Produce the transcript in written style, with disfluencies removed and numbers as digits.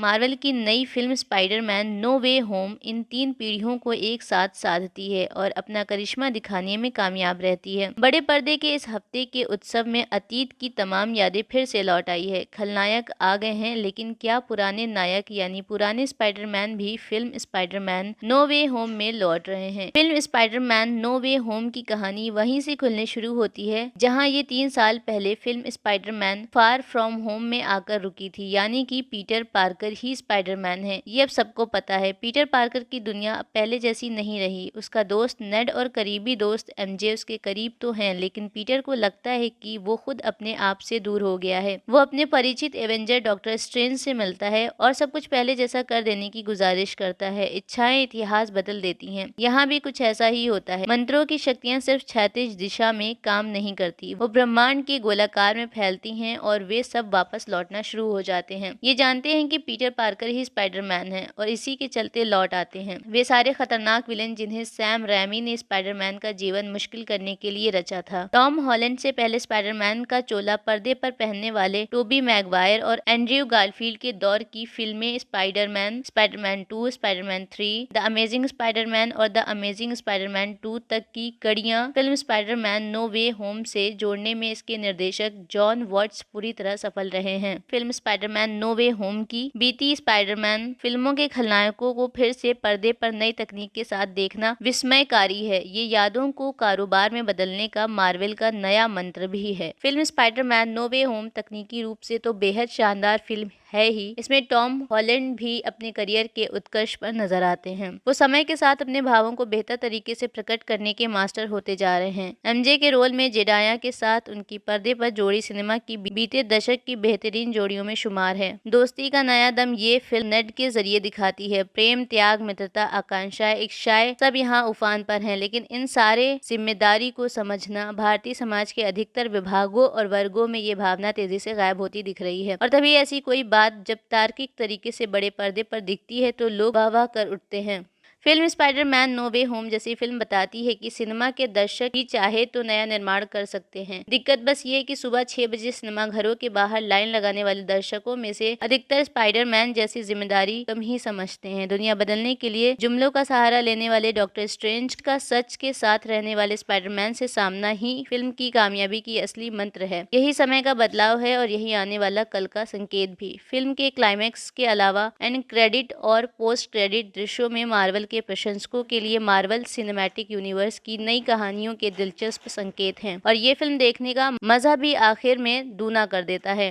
Marvel की नई film Spiderman no way home इन 3 पीढ़ियों को एक साथ साधती है और अपना करिश्मा दिखाने में कामयाब रहती है। बड़े पर्दे के इस हफ्ते के उत्सव में अतीत की तमाम यादें फिर से लौट आई है। खलनायक आ गए हैं, लेकिन क्या पुराने नायक यानी पुराने स्पाइडरमैन भी film Spiderman no way home में लौट रहे हैं। Film Spiderman no way home की कहानी वहीं से खुलने शुरू होती है जहां ये 3 साल पहले film Spiderman far from home में आकर रुकी थी, यानी कि पीटर पार्कर ही स्पाइडरमैन है। ये अब सबको पता है। पीटर पार्कर की दुनिया अब पहले जैसी नहीं रही। उसका दोस्त नेड और करीबी दोस्त एमजे उसके करीब तो हैं, लेकिन पीटर को लगता है कि वो खुद अपने आप से दूर हो गया है। वो अपने परिचित एवेंजर डॉक्टर स्ट्रेंज से मिलता है और सब कुछ पहले जैसा कर देने की गुजारिश करता है। इच्छाएं इतिहास बदल देती हैं। यहाँ भी कुछ ऐसा ही होता है। मंत्रों की शक्तियाँ सिर्फ क्षैतिज दिशा में काम नहीं करती, वो ब्रह्मांड के गोलाकार में फैलती हैं और वे सब वापस लौटना शुरू हो जाते हैं। ये जानते हैं कि पीटर पार्कर ही स्पाइडरमैन है और इसी के चलते लौट आते हैं वे सारे खतरनाक विलेन जिन्हें सैम रैमी ने स्पाइडरमैन का जीवन मुश्किल करने के लिए रचा था। टॉम हॉलैंड से पहले स्पाइडरमैन का चोला पर्दे पर पहनने वाले टोबी मैगवायर और एंड्रयू गारफील्ड के दौर की फिल्में Spiderman, Spiderman 2, Spiderman 3, the amazing Spiderman और द अमेजिंग स्पाइडरमैन 2 तक की कड़ियां film Spiderman no way home से जोड़ने में इसके निर्देशक जॉन वॉट्स पूरी तरह सफल रहे हैं। Film Spiderman no way home की बीती स्पाइडरमैन फिल्मों के खलनायकों को फिर से पर्दे पर नई तकनीक के साथ देखना विस्मयकारी है। ये यादों को कारोबार में बदलने का मार्वल का नया मंत्र भी है। Film Spiderman no way home तकनीकी रूप से तो बेहद शानदार फिल्म है ही, इसमें टॉम हॉलैंड भी अपने करियर के उत्कर्ष पर नजर आते हैं। वो समय के साथ अपने भावों को बेहतर तरीके से प्रकट करने के मास्टर होते जा रहे हैं। एमजे के रोल में जेडाया के साथ उनकी पर्दे पर जोड़ी सिनेमा की बीते दशक की बेहतरीन जोड़ियों में शुमार है। दोस्ती का नया दम ये फिल्म नेड के जरिए दिखाती है। प्रेम, त्याग, मित्रता, आकांक्षाएं, इच्छाएं सब यहाँ उफान पर हैं, लेकिन इन सारे जिम्मेदारी को समझना भारतीय समाज के अधिकतर विभागों और वर्गों में ये भावना तेजी से गायब होती दिख रही है। और तभी ऐसी कोई बात जब तार्किक तरीके से बड़े पर्दे पर दिखती है तो लोग वाह वाह कर उठते हैं। Film Spiderman no way home जैसी फिल्म बताती है कि सिनेमा के दर्शक ही चाहे तो नया निर्माण कर सकते हैं। दिक्कत बस ये है कि सुबह 6 बजे सिनेमा घरों के बाहर लाइन लगाने वाले दर्शकों में से अधिकतर स्पाइडरमैन जैसी जिम्मेदारी कम ही समझते हैं। दुनिया बदलने के लिए जुमलों का सहारा लेने वाले डॉक्टर स्ट्रेंज का सच के साथ रहने वाले स्पाइडरमैन से सामना ही फिल्म की कामयाबी की असली मंत्र है। यही समय का बदलाव है और यही आने वाला कल का संकेत भी। फिल्म के क्लाइमैक्स के अलावा एंड क्रेडिट और पोस्ट क्रेडिट दृश्यों में मार्वल के प्रशंसकों के लिए मार्वल सिनेमैटिक यूनिवर्स की नई कहानियों के दिलचस्प संकेत हैं और ये फिल्म देखने का मजा भी आखिर में दूना कर देता है।